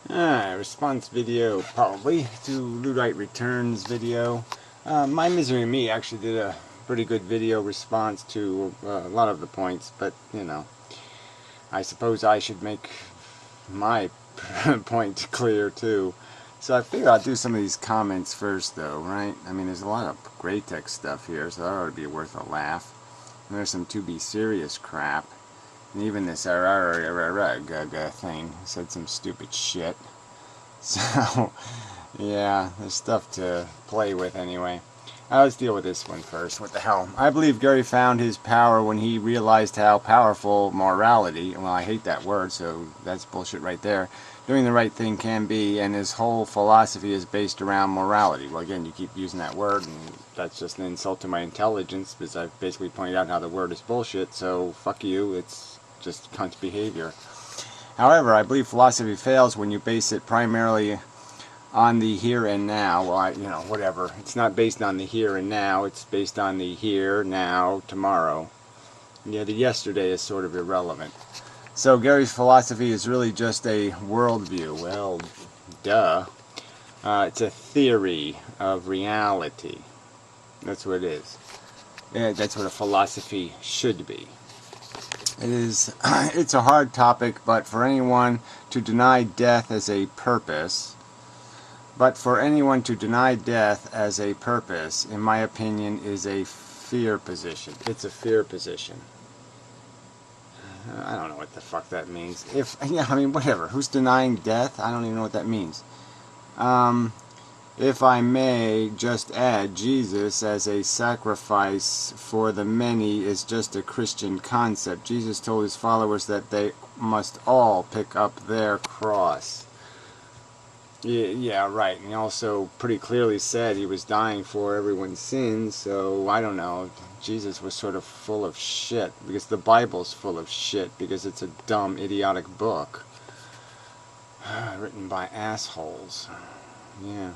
Response video probably to Luddite Returns video. My Misery Me actually did a pretty good video response to a lot of the points, but you know, I suppose I should make my point clear too. So I figure I'll do some of these comments first though, right? I mean, there's a lot of gray text stuff here, so that ought to be worth a laugh. And there's some to be serious crap. And even this thing said some stupid shit. So, yeah, there's stuff to play with anyway. Let's deal with this one first. What the hell? I believe Gary found his power when he realized how powerful morality, well, I hate that word, so that's bullshit right there, doing the right thing can be, and his whole philosophy is based around morality. Well, again, you keep using that word, and that's just an insult to my intelligence, because I've basically pointed out how the word is bullshit, so fuck you, it's just cunt behavior. However, I believe philosophy fails when you base it primarily on the here and now. Well, you know, whatever. It's not based on the here and now. It's based on the here, now, tomorrow. Yeah, the yesterday is sort of irrelevant. So Gary's philosophy is really just a worldview. Well, duh. It's a theory of reality. That's what it is. Yeah, that's what a philosophy should be. It's a hard topic, but for anyone to deny death as a purpose, in my opinion, is a fear position. It's a fear position. I don't know what the fuck that means. Yeah, I mean, whatever. Who's denying death? I don't even know what that means. If I may just add, Jesus as a sacrifice for the many is just a Christian concept. Jesus told his followers that they must all pick up their cross. Yeah, right. And he also pretty clearly said he was dying for everyone's sins, so I don't know. Jesus was sort of full of shit, because the Bible's full of shit, because it's a dumb, idiotic book. Written by assholes. Yeah.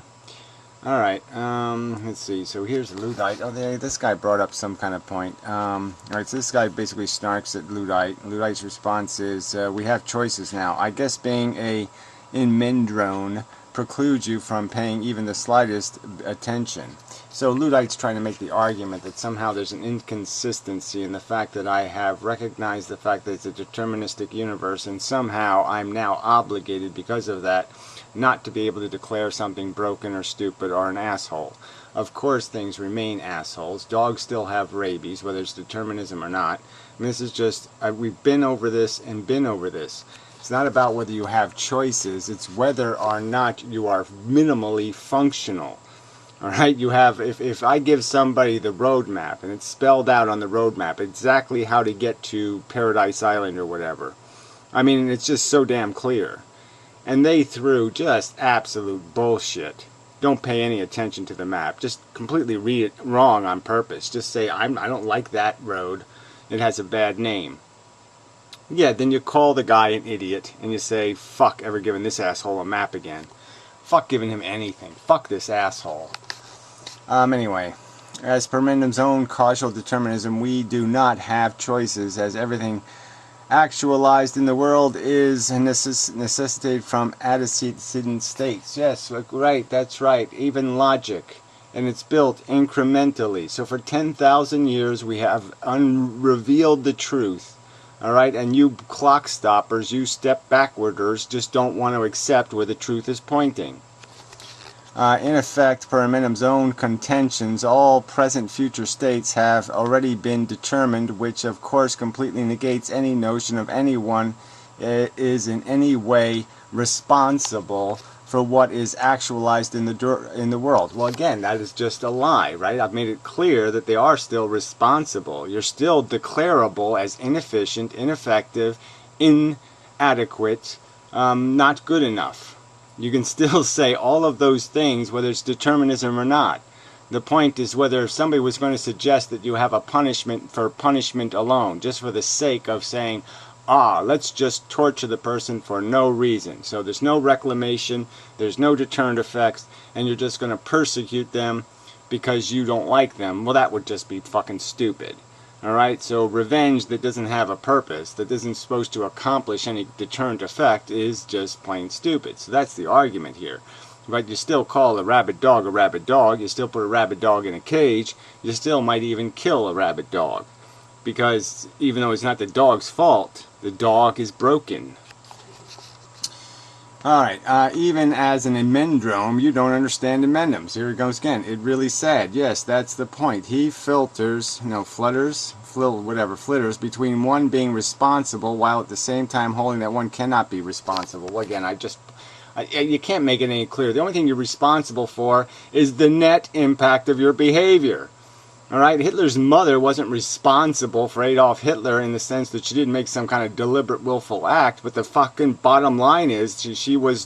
Alright, let's see, so here's Luddite. Oh, this guy brought up some kind of point. Alright, so this guy basically snarks at Luddite. Luddite's response is, we have choices now. I guess being in Mendrone precludes you from paying even the slightest attention. So Luddite's trying to make the argument that somehow there's an inconsistency in the fact that I have recognized the fact that it's a deterministic universe, and somehow I'm now obligated because of that not to be able to declare something broken or stupid or an asshole. Of course things remain assholes. Dogs still have rabies, whether it's determinism or not. I mean, this is just, we've been over this and been over this. It's not about whether you have choices, it's whether or not you are minimally functional. Alright, you have, if I give somebody the roadmap, and it's spelled out on the roadmap exactly how to get to Paradise Island or whatever. I mean, it's just so damn clear. And they threw just absolute bullshit. Don't pay any attention to the map. Just completely read it wrong on purpose. Just say, I don't like that road. It has a bad name. Yeah, then you call the guy an idiot and you say, fuck ever giving this asshole a map again. Fuck giving him anything. Fuck this asshole. Anyway, as per Mendham's own causal determinism, we do not have choices, as everything actualized in the world is necessitated from antecedent states. Yes, right, that's right. Even logic. And it's built incrementally. So for 10,000 years we have unrevealed the truth. Alright, and you clock stoppers, you step backwarders, just don't want to accept where the truth is pointing. In effect, per Mendham's own contentions, all present future states have already been determined, which of course completely negates any notion of anyone is in any way responsible for what is actualized in the world. Well, again, that is just a lie, right? I've made it clear that they are still responsible. You're still declarable as inefficient, ineffective, inadequate, not good enough. You can still say all of those things, whether it's determinism or not. The point is whether if somebody was going to suggest that you have a punishment for punishment alone, just for the sake of saying, let's just torture the person for no reason. So there's no reclamation, there's no deterrent effects, and you're just going to persecute them because you don't like them. Well, that would just be fucking stupid. Alright, so revenge that doesn't have a purpose, that isn't supposed to accomplish any deterrent effect, is just plain stupid. So that's the argument here. But you still call a rabid dog, you still put a rabid dog in a cage, you still might even kill a rabid dog. Because even though it's not the dog's fault, the dog is broken. Alright, even as an amendrome, you don't understand amendums. Here it goes again. It really said, yes, that's the point. He flitters between one being responsible while at the same time holding that one cannot be responsible. Well, again, you can't make it any clearer. The only thing you're responsible for is the net impact of your behavior. Alright, Hitler's mother wasn't responsible for Adolf Hitler in the sense that she didn't make some kind of deliberate, willful act, but the fucking bottom line is she was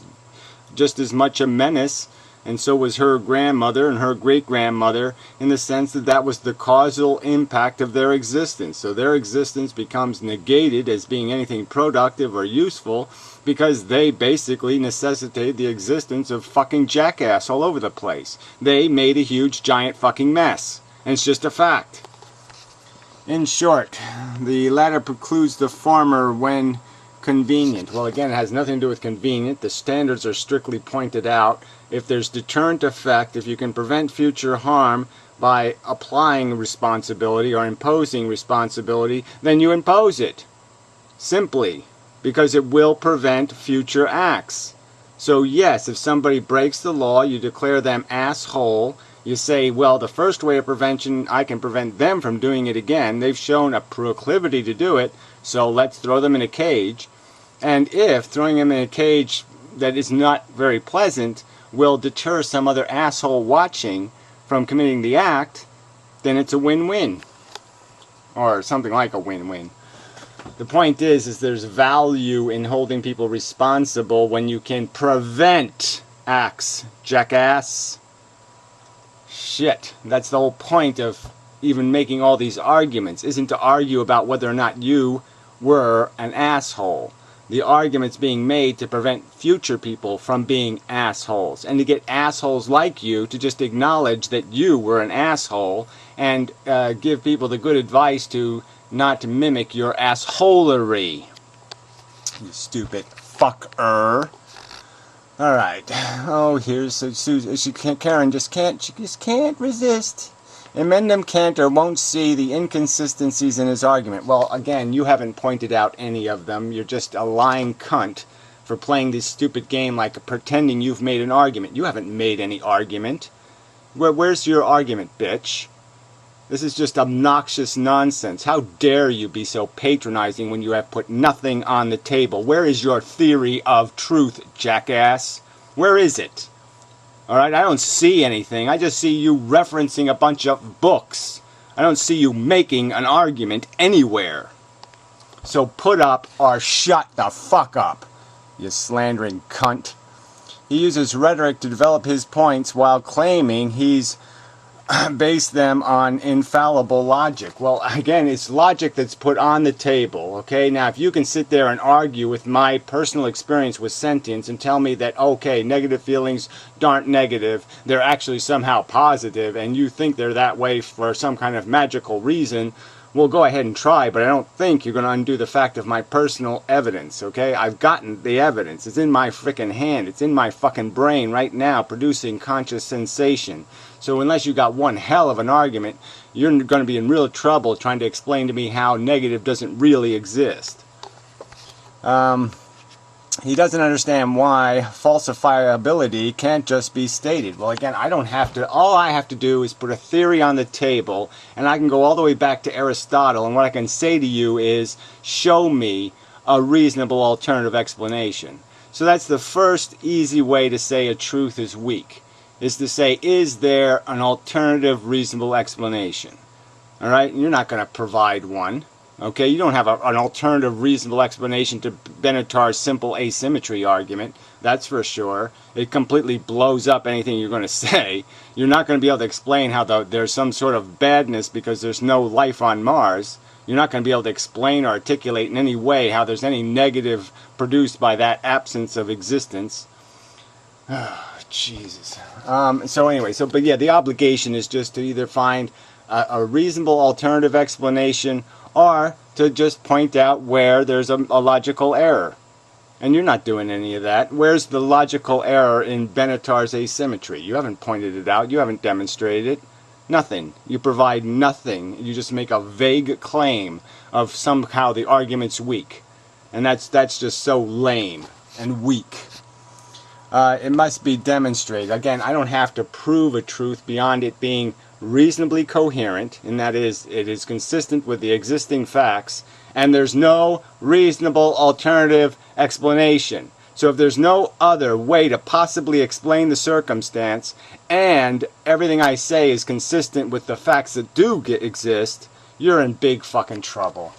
just as much a menace, and so was her grandmother and her great-grandmother, in the sense that that was the causal impact of their existence. So their existence becomes negated as being anything productive or useful because they basically necessitated the existence of fucking jackass all over the place. They made a huge, giant fucking mess. And it's just a fact. In short, the latter precludes the former when convenient. Well, again, it has nothing to do with convenient. The standards are strictly pointed out. If there's deterrent effect, if you can prevent future harm by applying responsibility or imposing responsibility, then you impose it. Simply. Because it will prevent future acts. So yes, if somebody breaks the law, you declare them asshole. You say, well, the first way of prevention, I can prevent them from doing it again. They've shown a proclivity to do it, so let's throw them in a cage. And if throwing them in a cage that is not very pleasant will deter some other asshole watching from committing the act, then it's a win-win. Or something like a win-win. The point is there's value in holding people responsible when you can prevent acts, jackass. Shit, that's the whole point of even making all these arguments, isn't to argue about whether or not you were an asshole. The argument's being made to prevent future people from being assholes, and to get assholes like you to just acknowledge that you were an asshole, and give people the good advice to not mimic your assholery. You stupid fucker. Alright. Oh, here's Susan. Karen just can't resist. Emendum Cantor won't see the inconsistencies in his argument. Well, again, you haven't pointed out any of them. You're just a lying cunt for playing this stupid game like pretending you've made an argument. You haven't made any argument. Where's your argument, bitch? This is just obnoxious nonsense. How dare you be so patronizing when you have put nothing on the table? Where is your theory of truth, jackass? Where is it? Alright, I don't see anything. I just see you referencing a bunch of books. I don't see you making an argument anywhere. So put up or shut the fuck up, you slandering cunt. He uses rhetoric to develop his points while claiming he's based them on infallible logic. Well, again, it's logic that's put on the table, okay? Now, if you can sit there and argue with my personal experience with sentience and tell me that, okay, negative feelings aren't negative, they're actually somehow positive, and you think they're that way for some kind of magical reason, well, go ahead and try, but I don't think you're going to undo the fact of my personal evidence, okay? I've gotten the evidence. It's in my frickin' hand. It's in my fucking brain right now, producing conscious sensation. So unless you got one hell of an argument, you're going to be in real trouble trying to explain to me how negative doesn't really exist. He doesn't understand why falsifiability can't just be stated. Well, again, I don't have to. All I have to do is put a theory on the table, and I can go all the way back to Aristotle, and what I can say to you is, show me a reasonable alternative explanation. So that's the first easy way to say a truth is weak, is to say, is there an alternative reasonable explanation? All right? You're not going to provide one. Okay, you don't have an alternative reasonable explanation to Benatar's simple asymmetry argument. That's for sure. It completely blows up anything you're going to say. You're not going to be able to explain how there's some sort of badness because there's no life on Mars. You're not going to be able to explain or articulate in any way how there's any negative produced by that absence of existence. Oh, Jesus. But yeah, the obligation is just to either find a reasonable alternative explanation, or to just point out where there's a logical error. And you're not doing any of that. Where's the logical error in Benatar's asymmetry? You haven't pointed it out. You haven't demonstrated it. Nothing. You provide nothing. You just make a vague claim of somehow the argument's weak. And that's just so lame and weak. It must be demonstrated. Again, I don't have to prove a truth beyond it being reasonably coherent, and that is, it is consistent with the existing facts, and there's no reasonable alternative explanation. So if there's no other way to possibly explain the circumstance, and everything I say is consistent with the facts that do exist, you're in big fucking trouble.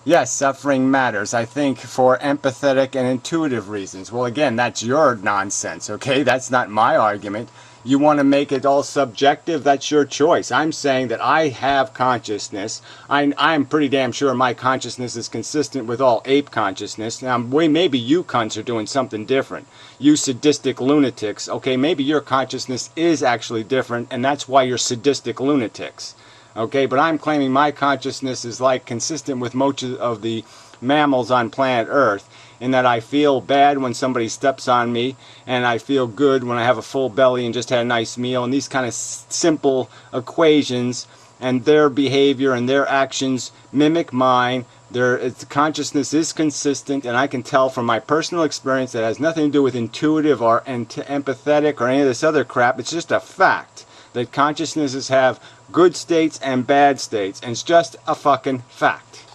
Yes, suffering matters, I think, for empathetic and intuitive reasons. Well, again, that's your nonsense, okay? That's not my argument. You want to make it all subjective? That's your choice. I'm saying that I have consciousness. I'm pretty damn sure my consciousness is consistent with all ape consciousness. Now, maybe you cunts are doing something different. You sadistic lunatics, okay? Maybe your consciousness is actually different, and that's why you're sadistic lunatics. Okay, but I'm claiming my consciousness is like consistent with most of the mammals on planet Earth, in that I feel bad when somebody steps on me, and I feel good when I have a full belly and just had a nice meal, and these kind of simple equations and their behavior and their actions mimic mine. Consciousness is consistent, and I can tell from my personal experience that it has nothing to do with intuitive or empathetic or any of this other crap. It's just a fact that consciousnesses have good states and bad states, and it's just a fucking fact.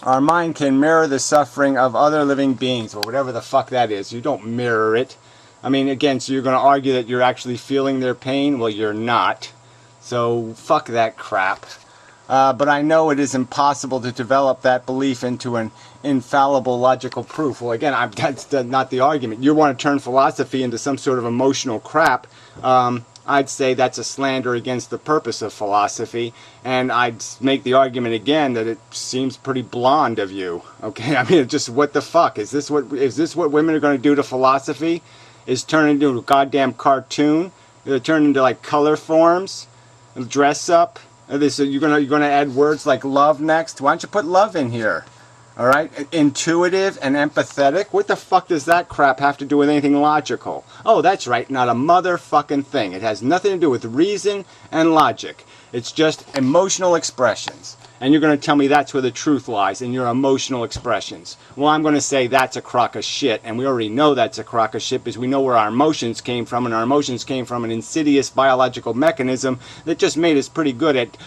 Our mind can mirror the suffering of other living beings, or whatever the fuck that is. You don't mirror it. I mean, again, so you're going to argue that you're actually feeling their pain? Well, you're not. So, fuck that crap. But I know it is impossible to develop that belief into an infallible logical proof. Well, again, that's not the argument. You want to turn philosophy into some sort of emotional crap. I'd say that's a slander against the purpose of philosophy, and I'd make the argument again that it seems pretty blonde of you. Okay, I mean, just what the fuck is this? What women are going to do to philosophy? Is turn into a goddamn cartoon? Turn into like color forms, dress up. So you're gonna add words like love next? Why don't you put love in here? All right, intuitive and empathetic. What the fuck does that crap have to do with anything logical? Oh, that's right, not a motherfucking thing. It has nothing to do with reason and logic. It's just emotional expressions. And you're going to tell me that's where the truth lies, in your emotional expressions. Well, I'm going to say that's a crock of shit, and we already know that's a crock of shit because we know where our emotions came from, and our emotions came from an insidious biological mechanism that just made us pretty good at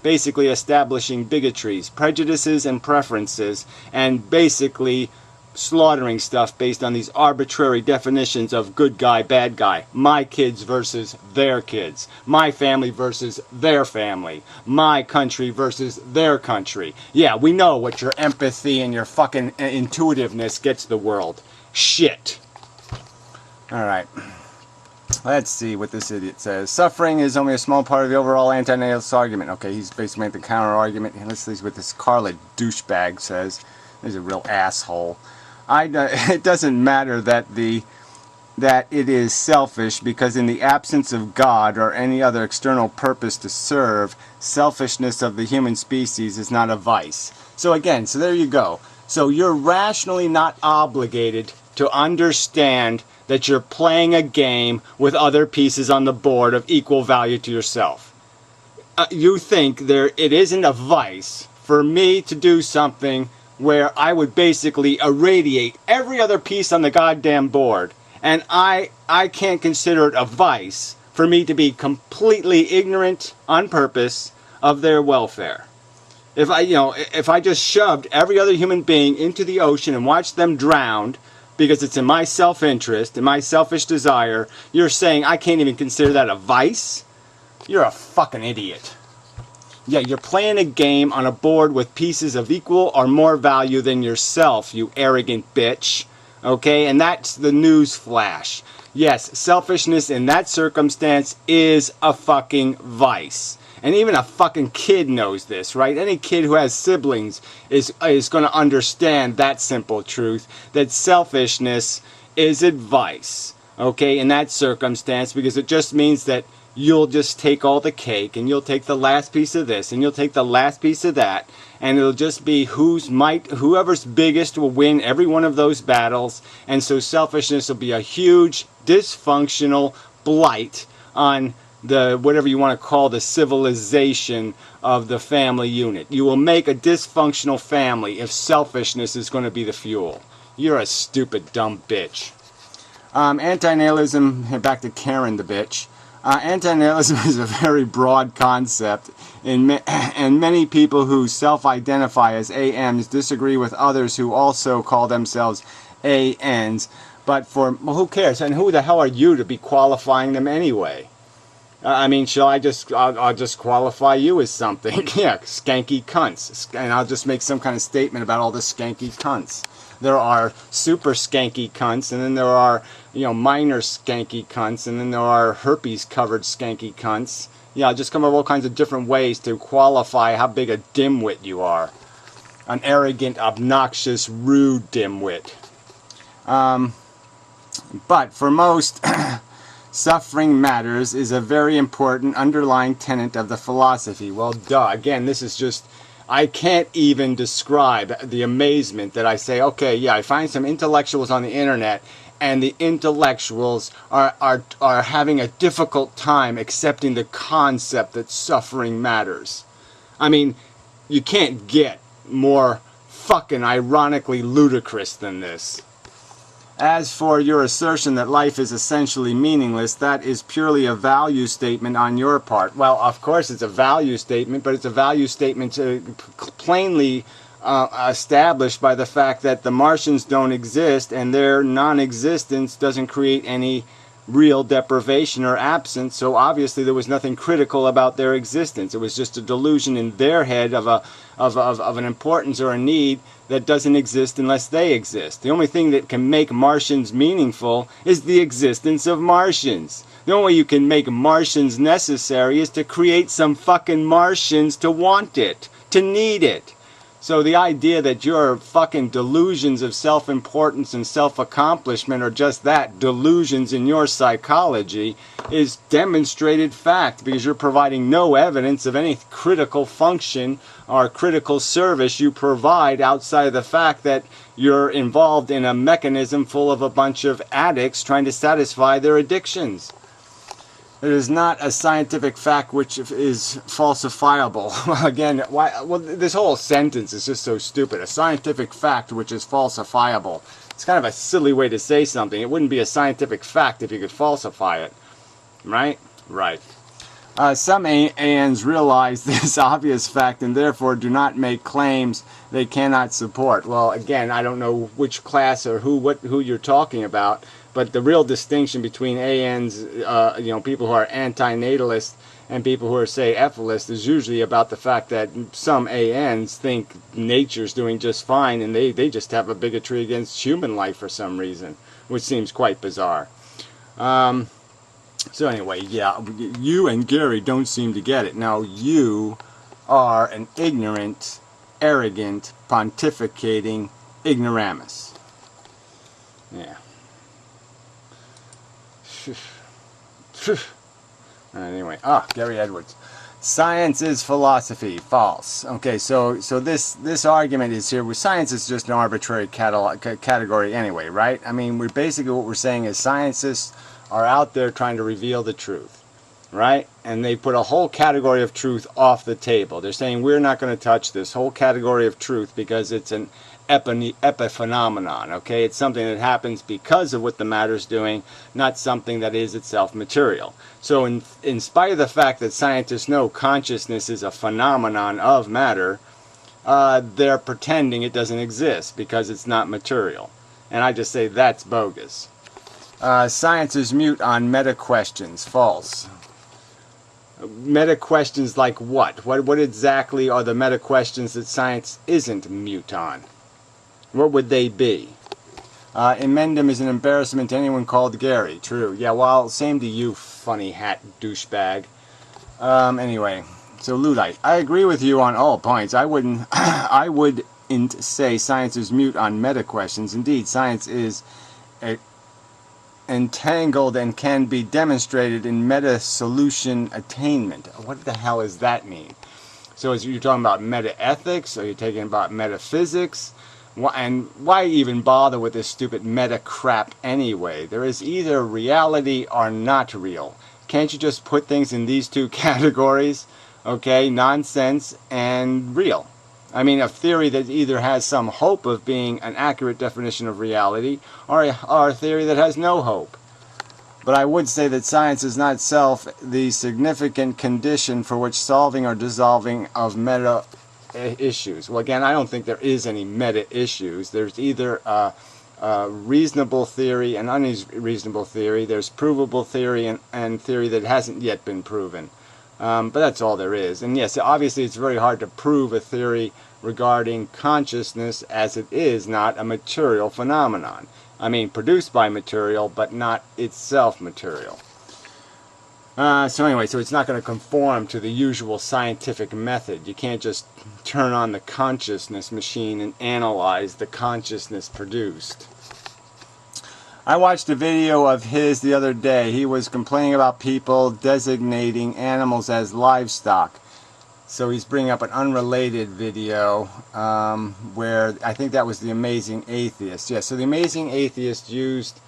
basically establishing bigotries, prejudices, and preferences, and basically slaughtering stuff based on these arbitrary definitions of good guy, bad guy. My kids versus their kids. My family versus their family. My country versus their country. Yeah, we know what your empathy and your fucking intuitiveness gets the world. Shit. Alright. Let's see what this idiot says. Suffering is only a small part of the overall anti-nihilist argument. Okay, he's basically making the counter argument. And let's see what this Carla douchebag says. He's a real asshole. It doesn't matter that it is selfish, because in the absence of God or any other external purpose to serve, selfishness of the human species is not a vice. So again, so there you go. So you're rationally not obligated to understand that you're playing a game with other pieces on the board of equal value to yourself. You think it isn't a vice for me to do something where I would basically irradiate every other piece on the goddamn board, and I can't consider it a vice for me to be completely ignorant on purpose of their welfare. If I just shoved every other human being into the ocean and watched them drown because it's in my self-interest, in my selfish desire, you're saying I can't even consider that a vice? You're a fucking idiot. Yeah, you're playing a game on a board with pieces of equal or more value than yourself, you arrogant bitch. Okay, and that's the news flash. Yes, selfishness in that circumstance is a fucking vice. And even a fucking kid knows this, right? Any kid who has siblings is going to understand that simple truth, that selfishness is advice, okay, in that circumstance, because it just means that you'll just take all the cake, and you'll take the last piece of this, and you'll take the last piece of that, and it'll just be whoever's biggest will win every one of those battles. And so selfishness will be a huge dysfunctional blight on the, whatever you want to call, the civilization of the family unit. You will make a dysfunctional family if selfishness is going to be the fuel. You're a stupid, dumb bitch. Anti-nihilism, back to Karen the bitch. Anti-nihilism is a very broad concept, and many people who self-identify as AMs disagree with others who also call themselves ANs. But who cares? And who the hell are you to be qualifying them anyway? I mean, I'll just qualify you as something. Yeah, skanky cunts. And I'll just make some kind of statement about all the skanky cunts. There are super skanky cunts, and then there are, minor skanky cunts, and then there are herpes-covered skanky cunts. Yeah, I'll just come up with all kinds of different ways to qualify how big a dimwit you are. An arrogant, obnoxious, rude dimwit. But for most... Suffering matters is a very important underlying tenet of the philosophy. Well, duh. Again, this is just... I can't even describe the amazement that I say, okay, yeah, I find some intellectuals on the internet, and the intellectuals are having a difficult time accepting the concept that suffering matters. I mean, you can't get more fucking ironically ludicrous than this. As for your assertion that life is essentially meaningless, that is purely a value statement on your part. Well, of course it's a value statement, but it's a value statement plainly established by the fact that the Martians don't exist, and their non-existence doesn't create any real deprivation or absence, so obviously there was nothing critical about their existence. It was just a delusion in their head of an importance or a need that doesn't exist unless they exist. The only thing that can make Martians meaningful is the existence of Martians. The only way you can make Martians necessary is to create some fucking Martians to want it, to need it. So the idea that your fucking delusions of self-importance and self-accomplishment are just that, delusions in your psychology, is demonstrated fact, because you're providing no evidence of any critical function or critical service you provide outside of the fact that you're involved in a mechanism full of a bunch of addicts trying to satisfy their addictions. It is not a scientific fact which is falsifiable. Well, again, this whole sentence is just so stupid. A scientific fact which is falsifiable. It's kind of a silly way to say something. It wouldn't be a scientific fact if you could falsify it. Right? Right. Some ANs realize this obvious fact and therefore do not make claims they cannot support. Well, again, I don't know which class or who you're talking about. But the real distinction between ANs, people who are anti-natalist and people who are, say, efilist, is usually about the fact that some ANs think nature's doing just fine, and they just have a bigotry against human life for some reason, which seems quite bizarre. So anyway, yeah, you and Gary don't seem to get it. Now, you are an ignorant, arrogant, pontificating ignoramus. Yeah. Anyway, Gary Edwards. Science is philosophy. False. Okay, so this argument is here. Science is just an arbitrary category anyway, right? I mean, what we're saying is scientists are out there trying to reveal the truth, right? And they put a whole category of truth off the table. They're saying we're not going to touch this whole category of truth because it's an epiphenomenon, okay? It's something that happens because of what the matter's doing, not something that is itself material. So in spite of the fact that scientists know consciousness is a phenomenon of matter, they're pretending it doesn't exist because it's not material. And I just say that's bogus. Science is mute on meta questions. False. Meta questions like what? What exactly are the meta questions that science isn't mute on? What would they be? Emendum is an embarrassment to anyone called Gary. True. Yeah, well, same to you, funny hat douchebag. Anyway, so Luddite. I agree with you on all points. I wouldn't say science is mute on meta questions. Indeed, science is entangled and can be demonstrated in meta-solution attainment. What the hell does that mean? So you're talking about meta-ethics, or you're talking about metaphysics? And why even bother with this stupid meta crap anyway? There is either reality or not real. Can't you just put things in these two categories? Okay, nonsense and real. I mean, a theory that either has some hope of being an accurate definition of reality, or a theory that has no hope. But I would say that science is not itself the significant condition for which solving or dissolving of meta issues. Well, again, I don't think there is any meta issues. There's either a reasonable theory and unreasonable theory. There's provable theory and theory that hasn't yet been proven. But that's all there is. And yes, obviously it's very hard to prove a theory regarding consciousness, as it is not a material phenomenon. I mean, produced by material, but not itself material. So anyway, so it's not going to conform to the usual scientific method. You can't just turn on the consciousness machine and analyze the consciousness produced. I watched a video of his the other day. He was complaining about people designating animals as livestock. So he's bringing up an unrelated video where I think that was The Amazing Atheist. Yes, so The Amazing Atheist used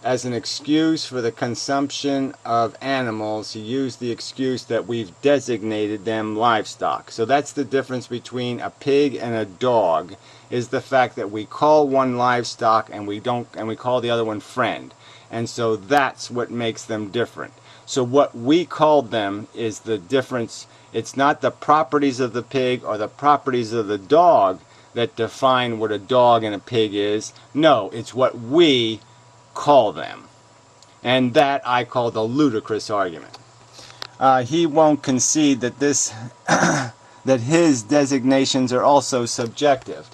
as an excuse for the consumption of animals, he used the excuse that we've designated them livestock. So that's the difference between a pig and a dog, is the fact that we call one livestock and we call the other one friend. And so that's what makes them different. So what we called them is the difference. It's not the properties of the pig or the properties of the dog that define what a dog and a pig is. No, it's what we call them. And that I call the ludicrous argument. He won't concede that that his designations are also subjective.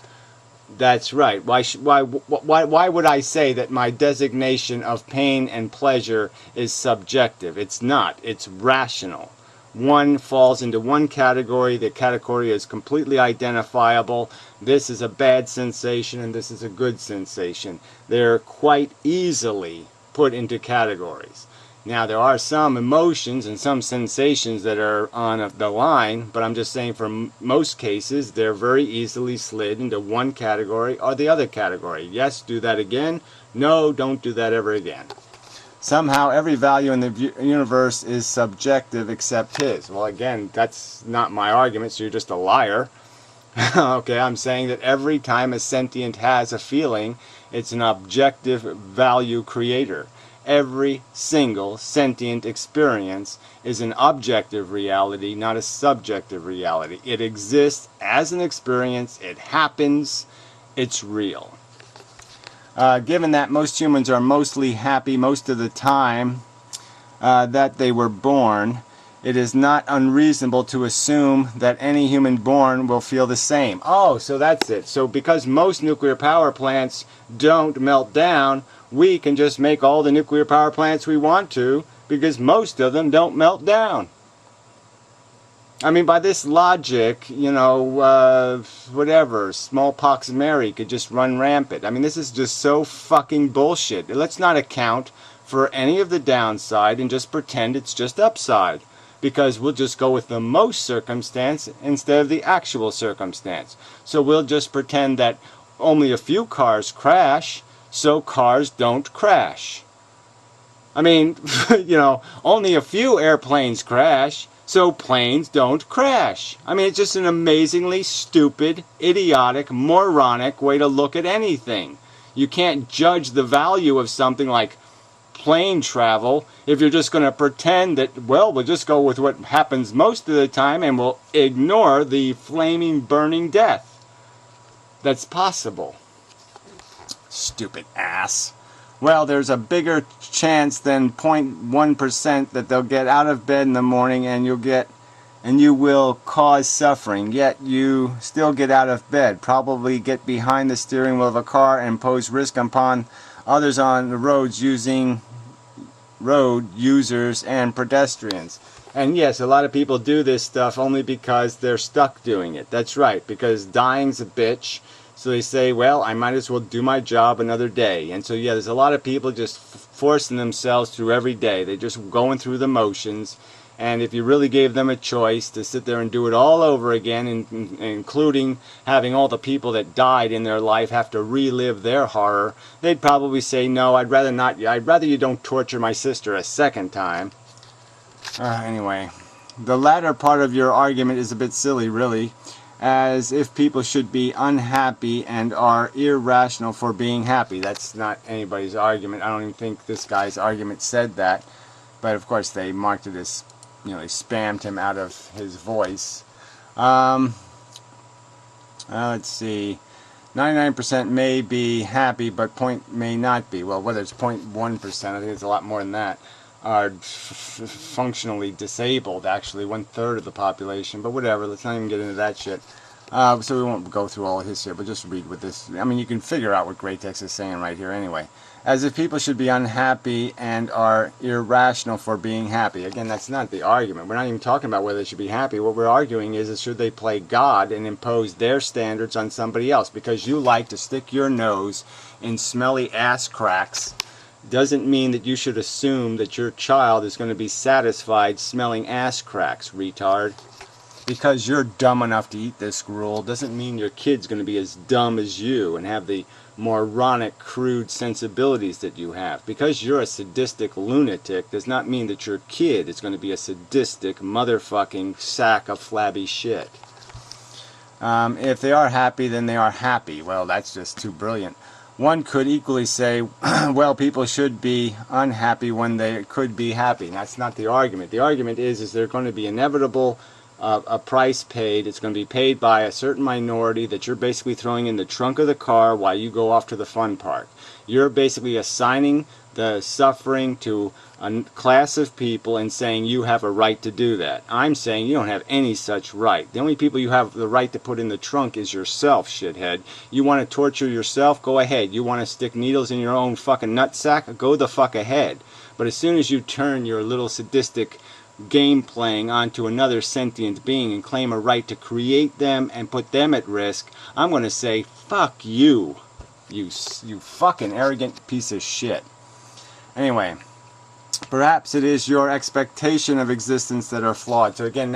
That's right. Why would I say that my designation of pain and pleasure is subjective? It's not. It's rational. One falls into one category. The category is completely identifiable. This is a bad sensation and this is a good sensation. They're quite easily put into categories. Now, there are some emotions and some sensations that are on the line, but I'm just saying for most cases, they're very easily slid into one category or the other category. Yes, do that again. No, don't do that ever again. Somehow, every value in the universe is subjective except his. Well, again, that's not my argument, so you're just a liar. Okay, I'm saying that every time a sentient has a feeling, it's an objective value creator. Every single sentient experience is an objective reality, not a subjective reality. It exists as an experience, it happens, it's real. Given that most humans are mostly happy most of the time that they were born, it is not unreasonable to assume that any human born will feel the same. Oh, so that's it. So because most nuclear power plants don't melt down, we can just make all the nuclear power plants we want to, because most of them don't melt down. I mean, by this logic, you know, whatever, smallpox Mary could just run rampant. I mean, this is just so fucking bullshit. Let's not account for any of the downside and just pretend it's just upside, because we'll just go with the most circumstance instead of the actual circumstance. So we'll just pretend that only a few cars crash, so cars don't crash. I mean, you know, only a few airplanes crash, so planes don't crash. I mean, it's just an amazingly stupid, idiotic, moronic way to look at anything. You can't judge the value of something like plane travel if you're just going to pretend that, well, we'll just go with what happens most of the time and we'll ignore the flaming, burning death that's possible. Stupid ass. Well, there's a bigger chance than 0.1% that they'll get out of bed in the morning and you will cause suffering. Yet you still get out of bed, probably get behind the steering wheel of a car and pose risk upon others on the roads, using road users and pedestrians. And yes, a lot of people do this stuff only because they're stuck doing it. That's right, because dying's a bitch. So they say, well, I might as well do my job another day. And so, yeah, there's a lot of people just forcing themselves through every day. They're just going through the motions. And if you really gave them a choice to sit there and do it all over again, including having all the people that died in their life have to relive their horror, they'd probably say, no, I'd rather not. I'd rather you don't torture my sister a second time. Anyway, the latter part of your argument is a bit silly, really, as if people should be unhappy and are irrational for being happy. That's not anybody's argument. I don't even think this guy's argument said that. But of course they marked it as, they spammed him out of his voice. Let's see. 99% may be happy, but may not be. Well, whether it's 0.1%, I think it's a lot more than that, are functionally disabled, actually, 1/3 of the population. But whatever, let's not even get into that shit. So we won't go through all of his shit, but just read what this... I mean, you can figure out what Great Text is saying right here anyway. As if people should be unhappy and are irrational for being happy. Again, that's not the argument. We're not even talking about whether they should be happy. What we're arguing is should they play God and impose their standards on somebody else? Because you like to stick your nose in smelly ass cracks doesn't mean that you should assume that your child is going to be satisfied smelling ass cracks, retard. Because you're dumb enough to eat this gruel doesn't mean your kid's going to be as dumb as you and have the moronic, crude sensibilities that you have. Because you're a sadistic lunatic does not mean that your kid is going to be a sadistic motherfucking sack of flabby shit. If they are happy, then they are happy. Well, that's just too brilliant. One could equally say, well, people should be unhappy when they could be happy. And that's not the argument. The argument is there going to be inevitable a price paid. It's going to be paid by a certain minority that you're basically throwing in the trunk of the car while you go off to the fun park. You're basically assigning the suffering to a class of people and saying you have a right to do that. I'm saying you don't have any such right. The only people you have the right to put in the trunk is yourself, shithead. You want to torture yourself? Go ahead. You want to stick needles in your own fucking nutsack? Go the fuck ahead. But as soon as you turn your little sadistic game playing onto another sentient being and claim a right to create them and put them at risk, I'm going to say, fuck you. You fucking arrogant piece of shit. Anyway, perhaps it is your expectation of existence that are flawed. So again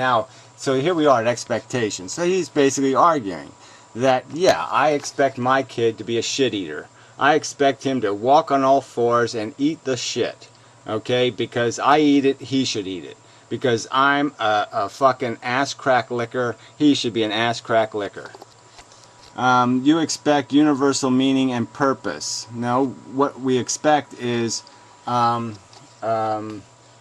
so here we are at expectation. So he's basically arguing that, yeah, I expect my kid to be a shit eater. I expect him to walk on all fours and eat the shit. Okay? Because I eat it, he should eat it. Because I'm a fucking ass crack licker, he should be an ass crack licker. You expect universal meaning and purpose. No, what we expect is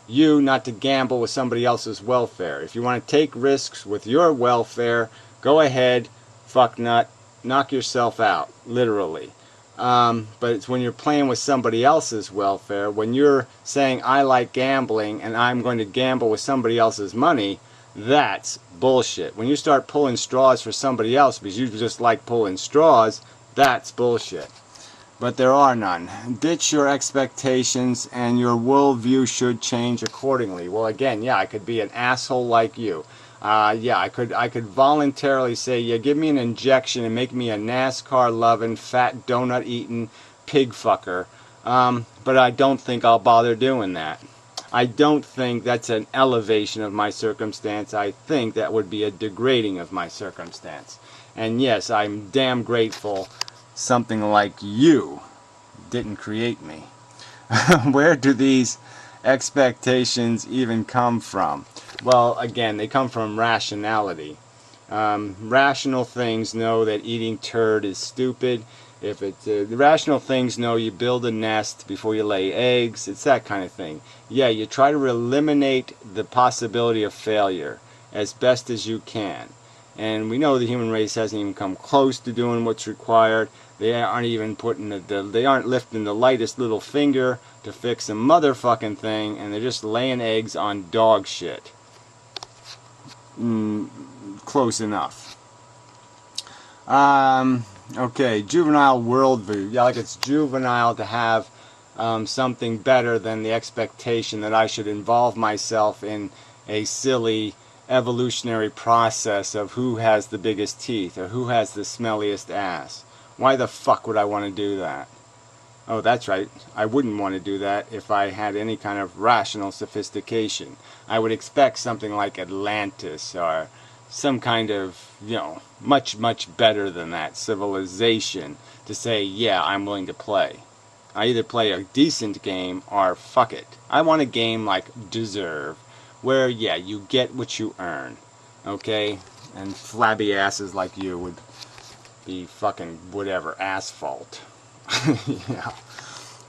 you not to gamble with somebody else's welfare. If you want to take risks with your welfare, go ahead, fucknut, knock yourself out, literally. But it's when you're playing with somebody else's welfare, when you're saying I like gambling and I'm going to gamble with somebody else's money, that's bullshit. When you start pulling straws for somebody else because you just like pulling straws, that's bullshit. But there are none. Ditch your expectations and your worldview should change accordingly. Well, again, yeah, I could be an asshole like you. Yeah, I could voluntarily say, yeah, give me an injection and make me a NASCAR-loving, fat, donut-eating pig fucker. But I don't think I'll bother doing that. I don't think that's an elevation of my circumstance. I think that would be a degrading of my circumstance. And yes, I'm damn grateful something like you didn't create me. Where do these expectations even come from? Well, again, they come from rationality. Rational things know that eating turd is stupid. If it's the rational things know you build a nest before you lay eggs. It's that kind of thing. Yeah, you try to eliminate the possibility of failure as best as you can. And we know the human race hasn't even come close to doing what's required. They aren't even they aren't lifting the lightest little finger to fix a motherfucking thing, and they're just laying eggs on dog shit. Close enough. Okay, juvenile worldview. Yeah, like it's juvenile to have something better than the expectation that I should involve myself in a silly evolutionary process of who has the biggest teeth or who has the smelliest ass. Why the fuck would I want to do that? Oh, that's right. I wouldn't want to do that if I had any kind of rational sophistication. I would expect something like Atlantis or some kind of, much, much better than that civilization to say, yeah, I'm willing to play. I either play a decent game or fuck it. I want a game like Deserve, where, yeah, you get what you earn. Okay? And flabby asses like you would be fucking whatever, asphalt. Yeah.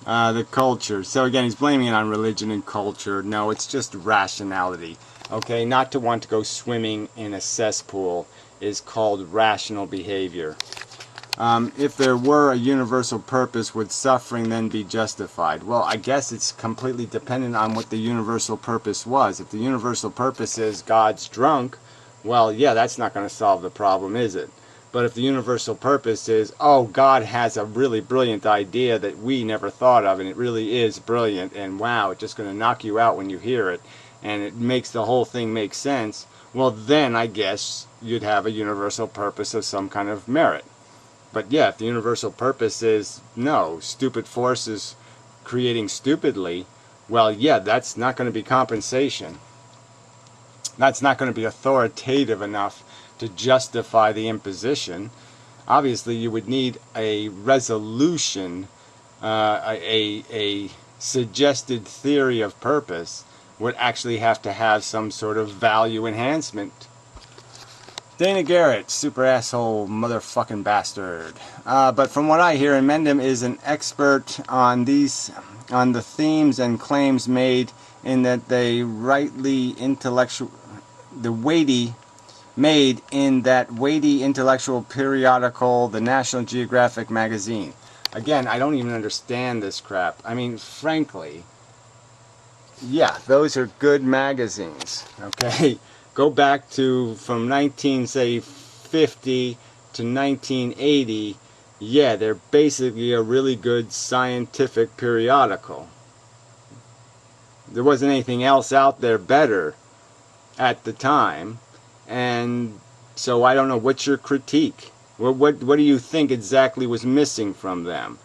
The culture. So again, he's blaming it on religion and culture. No, it's just rationality. Okay, not to want to go swimming in a cesspool is called rational behavior. If there were a universal purpose, would suffering then be justified? Well, I guess it's completely dependent on what the universal purpose was. If the universal purpose is God's drunk, well, yeah, that's not going to solve the problem, is it? But if the universal purpose is, oh, God has a really brilliant idea that we never thought of, and it really is brilliant, and wow, it's just going to knock you out when you hear it, and it makes the whole thing make sense, well, then I guess you'd have a universal purpose of some kind of merit. But yeah, if the universal purpose is, no, stupid forces creating stupidly, well, yeah, that's not going to be compensation. That's not going to be authoritative enough to justify the imposition. Obviously, you would need a resolution, a suggested theory of purpose would actually have to have some sort of value enhancement. Dana Garrett, super asshole motherfucking bastard. But from what I hear, Mendham is an expert on the themes and claims made in that made in that weighty intellectual periodical, the National Geographic magazine. Again, I don't even understand this crap. I mean, frankly, yeah, those are good magazines, okay? Go back to, from 1950 to 1980, yeah, they're basically a really good scientific periodical. There wasn't anything else out there better at the time. And so I don't know, what's your critique? What do you think exactly was missing from them?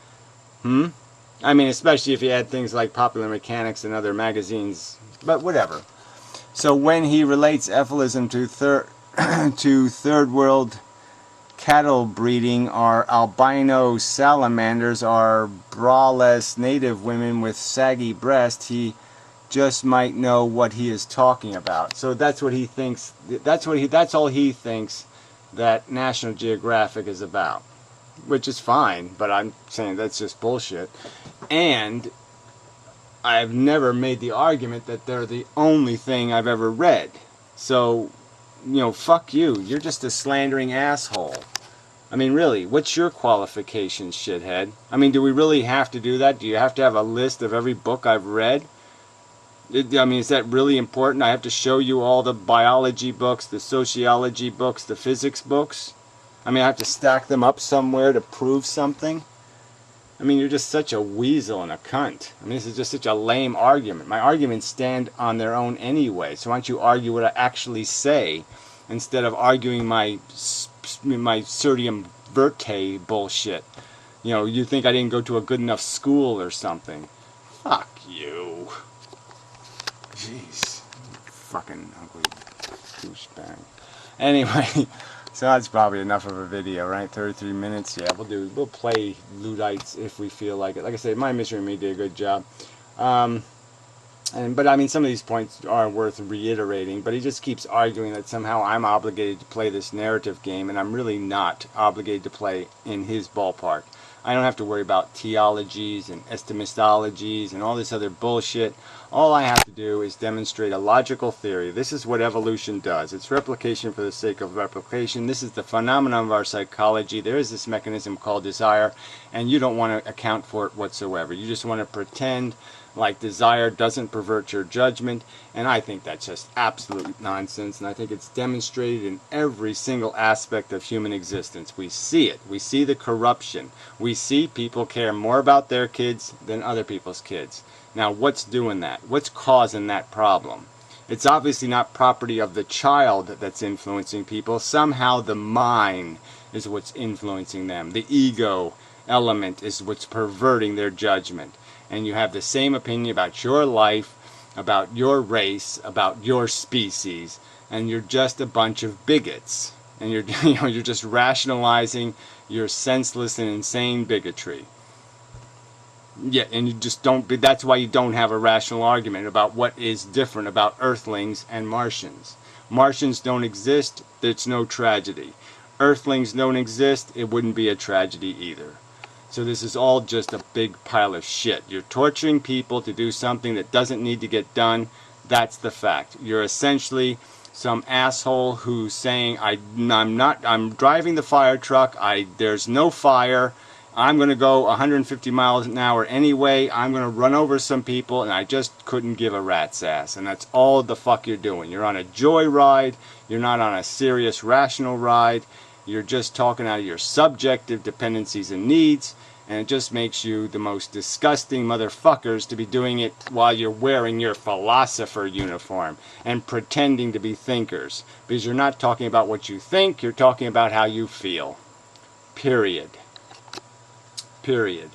I mean, especially if you had things like Popular Mechanics and other magazines, but whatever. So when he relates effilism to third world cattle breeding or albino salamanders or braless native women with saggy breasts, he just might know what he is talking about. So that's what he thinks. That's all he thinks that National Geographic is about, which is fine. But I'm saying that's just bullshit. And I've never made the argument that they're the only thing I've ever read. So, fuck you. You're just a slandering asshole. I mean, really, what's your qualifications, shithead? I mean, do we really have to do that? Do you have to have a list of every book I've read? I mean, is that really important? I have to show you all the biology books, the sociology books, the physics books? I mean, I have to stack them up somewhere to prove something? I mean, you're just such a weasel and a cunt. I mean, this is just such a lame argument. My arguments stand on their own anyway, so why don't you argue what I actually say instead of arguing my certium vitae bullshit? You think I didn't go to a good enough school or something. Fuck you. Jeez, fucking ugly douchebag. Anyway, so that's probably enough of a video, right? 33 minutes. Yeah, we'll play Luddites if we feel like it. Like I said, My Mystery Me did a good job. But I mean, some of these points are worth reiterating. But he just keeps arguing that somehow I'm obligated to play this narrative game, and I'm really not obligated to play in his ballpark. I don't have to worry about theologies and epistemologies and all this other bullshit. All I have to do is demonstrate a logical theory. This is what evolution does. It's replication for the sake of replication. This is the phenomenon of our psychology. There is this mechanism called desire, and you don't want to account for it whatsoever. You just want to pretend like desire doesn't pervert your judgment, and I think that's just absolute nonsense, and I think it's demonstrated in every single aspect of human existence. We see it. We see the corruption. We see people care more about their kids than other people's kids. Now, what's doing that? What's causing that problem? It's obviously not property of the child that's influencing people. Somehow the mind is what's influencing them. The ego element is what's perverting their judgment. And you have the same opinion about your life, about your race, about your species, and you're just a bunch of bigots. And you're you're just rationalizing your senseless and insane bigotry. Yeah, and you just don't. That's why you don't have a rational argument about what is different about Earthlings and Martians. Martians don't exist. It's no tragedy. Earthlings don't exist. It wouldn't be a tragedy either. So this is all just a big pile of shit. You're torturing people to do something that doesn't need to get done. That's the fact. You're essentially some asshole who's saying, I'm driving the fire truck, there's no fire, I'm going to go 150 miles an hour anyway, I'm going to run over some people, and I just couldn't give a rat's ass. And that's all the fuck you're doing. You're on a joyride, you're not on a serious rational ride, you're just talking out of your subjective dependencies and needs, and it just makes you the most disgusting motherfuckers to be doing it while you're wearing your philosopher uniform and pretending to be thinkers. Because you're not talking about what you think, you're talking about how you feel. Period. Period.